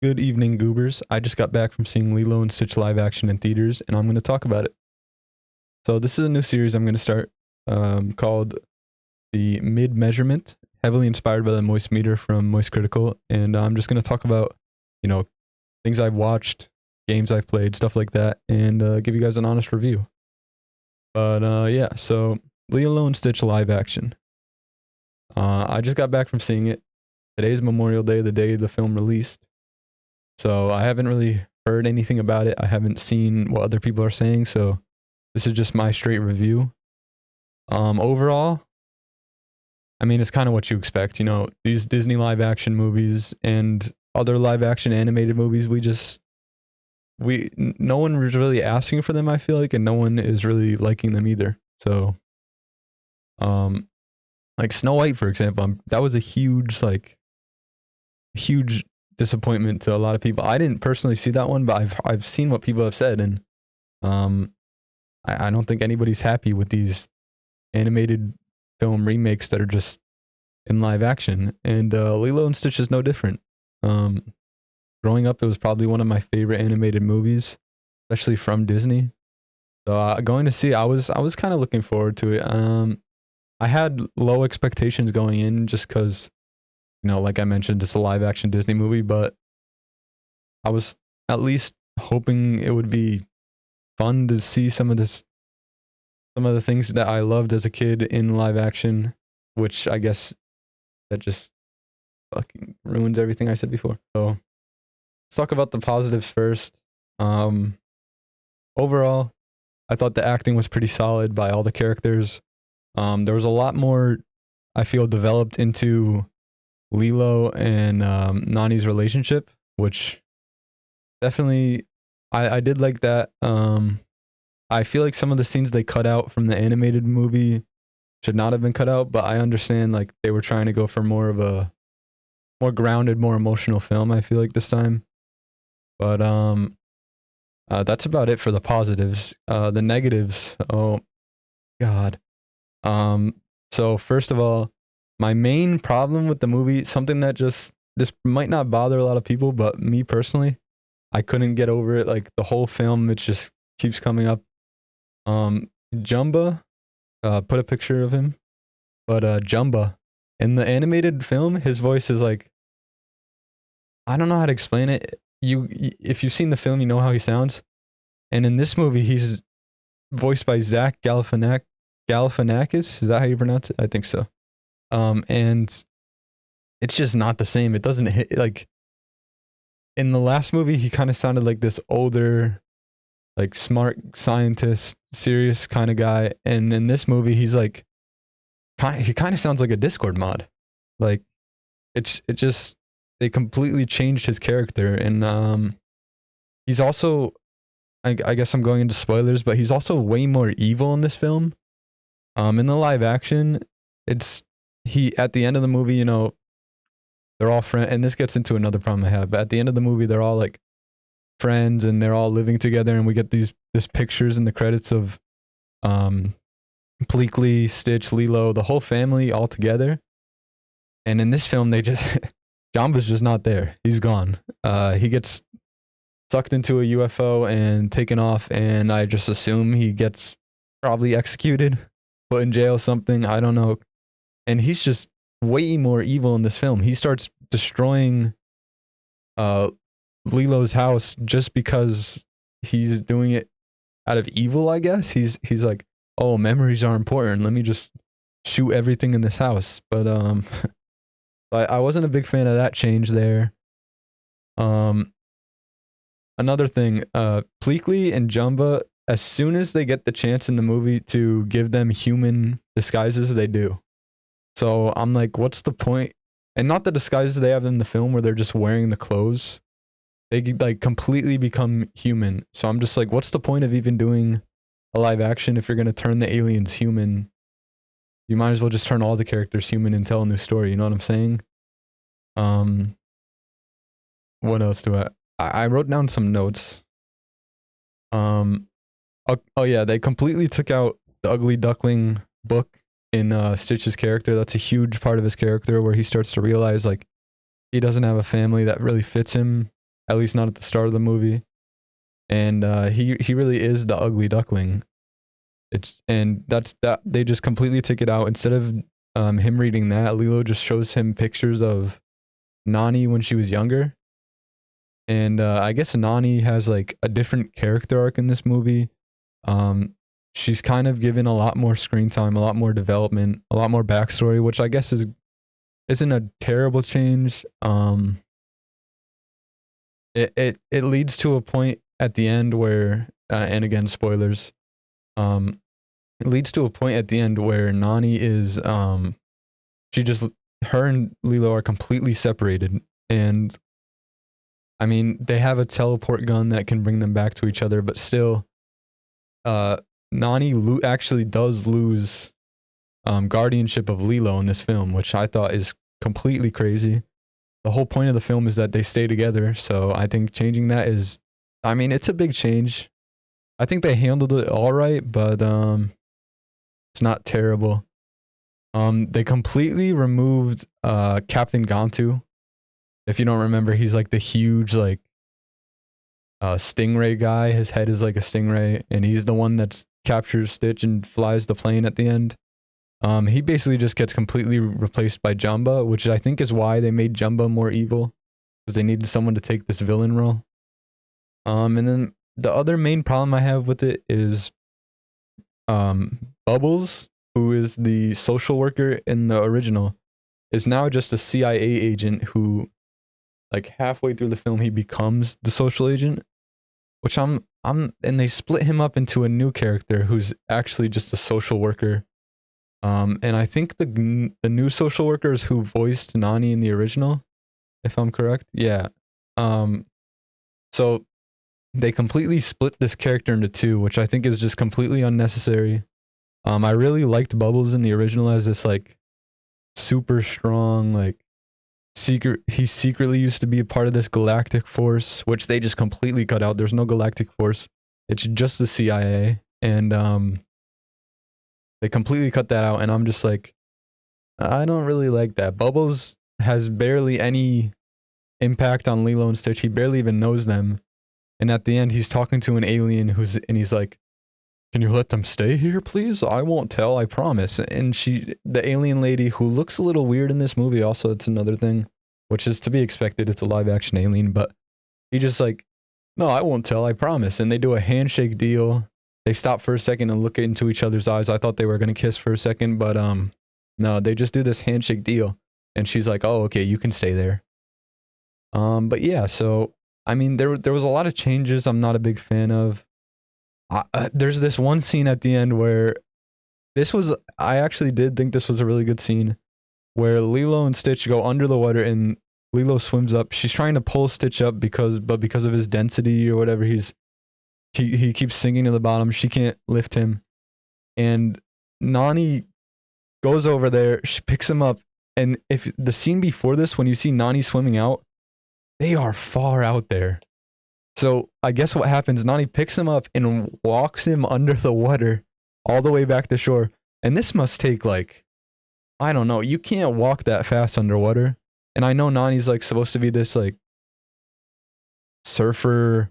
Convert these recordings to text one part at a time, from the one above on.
Good evening, goobers. I just got back from seeing Lilo and Stitch live action in theaters, and I'm going to talk about it. So this is a new series I'm going to start called the Mid Measurement, heavily inspired by the Moist Meter from Moist Critical, and I'm just going to talk about, you know, things I've watched, games I've played, stuff like that, and give you guys an honest review. But yeah, so Lilo and Stitch live action. I just got back from seeing it. Today's Memorial Day, the day the film released. So I haven't really heard anything about it. I haven't seen what other people are saying. So this is just my straight review. Overall, I mean, it's kind of what you expect. These Disney live action movies and other live action animated movies, no one was really asking for them, I feel like, and no one is really liking them either. So, like Snow White, for example, that was a huge disappointment to a lot of people. I didn't personally see that one, but I've seen what people have said, and I don't think anybody's happy with these animated film remakes that are just in live action. And Lilo and Stitch is no different. Growing up, it was probably one of my favorite animated movies, especially from Disney. So going to see, I was kind of looking forward to it. I had low expectations going in just because, like I mentioned, it's a live action Disney movie, but I was at least hoping it would be fun to see some of the things that I loved as a kid in live action, which I guess that just fucking ruins everything I said before. So let's talk about the positives first. Overall, I thought the acting was pretty solid by all the characters. There was a lot more, I feel, developed into Lilo and Nani's relationship, which definitely I did like that. I feel like some of the scenes they cut out from the animated movie should not have been cut out, but I understand like they were trying to go for more of a more grounded, more emotional film, I feel like this time. But that's about it for the positives. The negatives, oh god. So first of all, my main problem with the movie, something that this might not bother a lot of people, but me personally, I couldn't get over it. Like the whole film, it just keeps coming up. Jumba, put a picture of him, but Jumba in the animated film, his voice is like, I don't know how to explain it. If you've seen the film, you know how he sounds. And in this movie, he's voiced by Zach Galifianakis. Is that how you pronounce it? I think so. And it's just not the same. It doesn't hit like in the last movie. He kind of sounded like this older, like smart scientist, serious kind of guy, and in this movie, he's like, he kind of sounds like a Discord mod. Like it just they completely changed his character, and he's also, I guess I'm going into spoilers, but he's also way more evil in this film. In the live action, it's he at the end of the movie, they're all friends, and this gets into another problem I have. But at the end of the movie, they're all like friends, and they're all living together, and we get this pictures in the credits of Pleakley, Stitch, Lilo, the whole family all together. And in this film, they just Jamba's just not there. He's gone. He gets sucked into a UFO and taken off, and I just assume he gets probably executed, put in jail, something. I don't know. And he's just way more evil in this film. He starts destroying Lilo's house just because he's doing it out of evil, I guess. He's like, oh, memories are important. Let me just shoot everything in this house. But I wasn't a big fan of that change there. Another thing, Pleakley and Jumba, as soon as they get the chance in the movie to give them human disguises, they do. So I'm like, what's the point? And not the disguises they have in the film where they're just wearing the clothes. They like completely become human. So I'm just like, what's the point of even doing a live action if you're gonna turn the aliens human? You might as well just turn all the characters human and tell a new story. You know what I'm saying? What else do I wrote down some notes. Oh yeah, they completely took out the Ugly Duckling book in Stitch's character. That's a huge part of his character where he starts to realize like he doesn't have a family that really fits him. at least not at the start of the movie. And he really is the ugly duckling. That's they just completely take it out. Instead of him reading that, Lilo just shows him pictures of Nani when she was younger. And I guess Nani has like a different character arc in this movie. She's kind of given a lot more screen time, a lot more development, a lot more backstory, which I guess isn't a terrible change. It leads to a point at the end where, and again spoilers, it leads to a point at the end where Nani is she just her and Lilo are completely separated, and I mean they have a teleport gun that can bring them back to each other, but still, Nani actually does lose guardianship of Lilo in this film, which I thought is completely crazy. The whole point of the film is that they stay together, so I think changing that is, I mean, it's a big change. I think they handled it all right, but it's not terrible. They completely removed Captain Gantu. If you don't remember, he's like the huge like stingray guy. His head is like a stingray, and he's the one that captures Stitch and flies the plane at the end. He basically just gets completely replaced by Jumba, which I think is why they made Jumba more evil, because they needed someone to take this villain role. And then the other main problem I have with it is Bubbles, who is the social worker in the original, is now just a CIA agent who, like halfway through the film, he becomes the social agent, which and they split him up into a new character who's actually just a social worker. And I think the new social worker is who voiced Nani in the original, if I'm correct. Yeah. So they completely split this character into two, which I think is just completely unnecessary. I really liked Bubbles in the original as this like super strong, like he secretly used to be a part of this galactic force, which they just completely cut out. There's no galactic force. It's just the CIA. And they completely cut that out, and I'm just like, I don't really like that. Bubbles has barely any impact on Lilo and Stitch. He barely even knows them. And at the end, he's talking to an alien and he's like, "Can you let them stay here, please? I won't tell, I promise." And the alien lady, who looks a little weird in this movie, also, it's another thing, which is to be expected. It's a live action alien, but he just like, "No, I won't tell, I promise." And they do a handshake deal. They stop for a second and look into each other's eyes. I thought they were gonna kiss for a second, but no, they just do this handshake deal. And she's like, "Oh, okay, you can stay there." But yeah, so I mean, there was a lot of changes I'm not a big fan of. There's this one scene at the end where I actually did think this was a really good scene, where Lilo and Stitch go under the water and Lilo swims up. She's trying to pull Stitch up because of his density or whatever, he keeps sinking to the bottom. She can't lift him. And Nani goes over there, she picks him up, and if the scene before this, when you see Nani swimming out, they are far out there. So I guess what happens, Nani picks him up and walks him under the water all the way back to shore. And this must take like, I don't know, you can't walk that fast underwater. And I know Nani's like supposed to be this like surfer,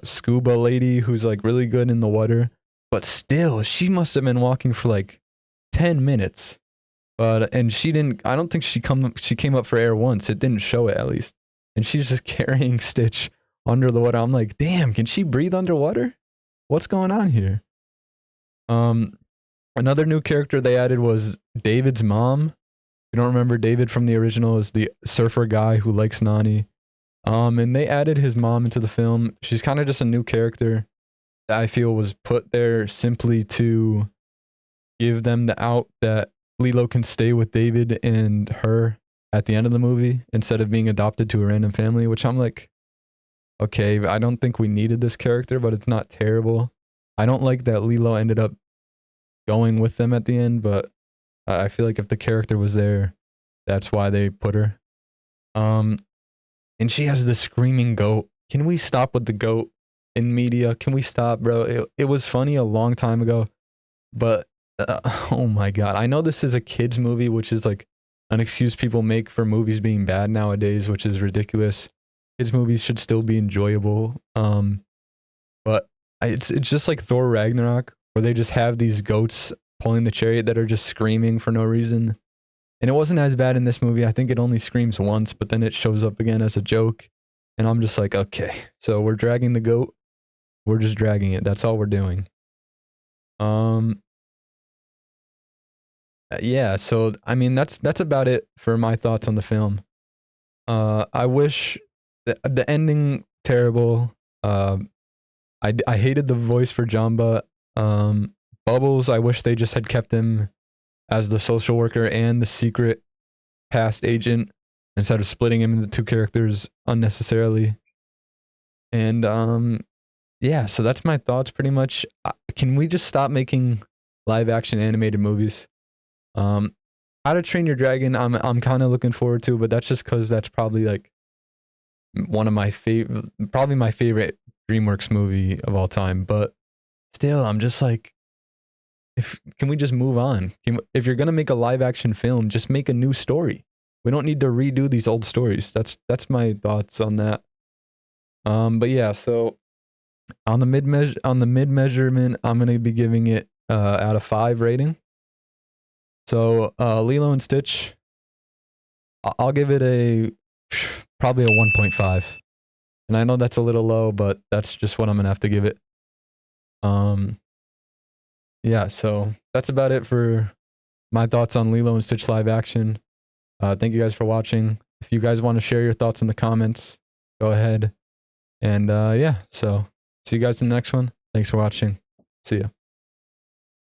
scuba lady who's like really good in the water, but still, she must have been walking for like 10 minutes. And I don't think she came up for air once. It didn't show it, at least. And she's just carrying Stitch under the water. I'm like, damn, can she breathe underwater? What's going on here? Another new character they added was David's mom. You don't remember David from the original is the surfer guy who likes Nani. And they added his mom into the film. She's kind of just a new character that I feel was put there simply to give them the out that Lilo can stay with David and her at the end of the movie instead of being adopted to a random family, which I'm like, okay, I don't think we needed this character, but it's not terrible. I don't like that Lilo ended up going with them at the end, but I feel like if the character was there, that's why they put her. And she has this screaming goat. Can we stop with the goat in media? Can we stop, bro? It was funny a long time ago, but oh my god. I know this is a kids movie, which is like an excuse people make for movies being bad nowadays, which is ridiculous. kids movies should still be enjoyable. But it's just like Thor Ragnarok, where they just have these goats pulling the chariot that are just screaming for no reason. And it wasn't as bad in this movie. I think it only screams once, but then it shows up again as a joke. And I'm just like, okay, so we're dragging the goat. We're just dragging it. That's all we're doing. Um, yeah. So I mean, that's about it for my thoughts on the film. I wish the ending terrible. I hated the voice for Jamba. Bubbles. I wish they just had kept him as the social worker and the secret past agent instead of splitting him into two characters unnecessarily. And yeah, so that's my thoughts pretty much. Can we just stop making live action animated movies? Um How to Train Your Dragon I'm kind of looking forward to, but that's just cuz that's probably like one of my favorite, probably my favorite DreamWorks movie of all time, but still I'm just like, if can we just move on? If you're going to make a live action film, just make a new story. We don't need to redo these old stories. That's my thoughts on that. But yeah, so on the mid measurement, I'm gonna be giving it out of 5 rating. So Lilo and Stitch, I'll give it a probably a 1.5. And I know that's a little low, but that's just what I'm gonna have to give it. Um, yeah, so that's about it for my thoughts on Lilo and Stitch live action. Thank you guys for watching. If you guys want to share your thoughts in the comments, go ahead. And yeah, so see you guys in the next one. Thanks for watching. See ya.